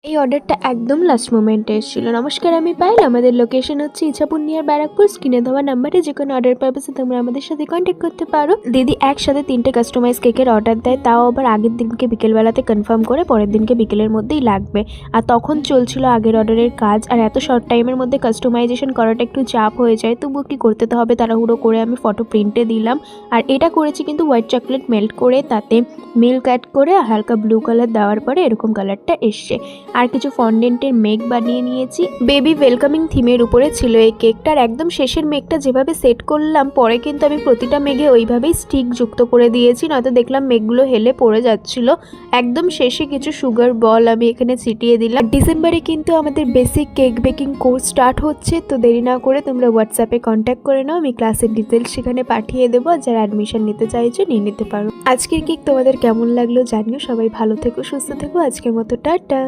এই অর্ডারটা একদম লাস্ট মোমেন্টে এসেছিল। নমস্কার, আমি পায়েল। আমাদের লোকেশন হচ্ছে ইছাপুর নিয়ার ব্যারাকপুর। স্ক্রিনে দেওয়া নাম্বারে যে কোনো অর্ডার পারপাসে তোমরা আমাদের সাথে কন্ট্যাক্ট করতে পারো। দিদি একসাথে 3টে কাস্টমাইজ কেকের অর্ডার দেয়, তাও আবার আগের দিনকে বিকেলবেলাতে কনফার্ম করে পরের দিনকে বিকেলের মধ্যেই লাগবে। আর তখন চলছিল আগের অর্ডারের কাজ, আর এত শর্ট টাইমের মধ্যে কাস্টমাইজেশন করাটা একটু চাপ হয়ে যায়। তবুও কি করতে তো হবে, তাড়াহুড়ো করে আমি ফটো প্রিন্টে দিলাম। আর এটা করেছি কিন্তু হোয়াইট চকলেট মেল্ট করে, তাতে মিল্ক অ্যাড করে হালকা ব্লু কালার দেওয়ার পরে এরকম কালারটা এসছে। আর কিছু ফন্ডেন্টের মেঘ বানিয়ে নিয়েছি। বেবি ওয়েলকামিং থিমের উপরে ছিল এই কেকটার। একদম শেষের মেঘটা যেভাবে সেট করলাম, পরে কিন্তু আমি প্রতিটা মেঘে ওইভাবেই স্টিক যুক্ত করে দিয়েছি, নয়তো দেখলাম মেঘগুলো হেলে পড়ে যাচ্ছিল। একদম শেষে কিছু সুগার বল আমি এখানে ছিটিয়ে দিলাম। ডিসেম্বরে কিন্তু আমাদের basic cake baking course start হচ্ছে, তো দেরি না করে তোমরা হোয়াটসঅ্যাপে কন্ট্যাক্ট করে নাও। আমি ক্লাসের ডিটেলস সেখানে পাঠিয়ে দেবো, যারা অ্যাডমিশন নিতে চাইছো নিয়ে নিতে পারো। আজকের কেক তোমাদের কেমন লাগলো জানিও। সবাই ভালো থেকো, সুস্থ থেকো। আজকের মতো টাটা।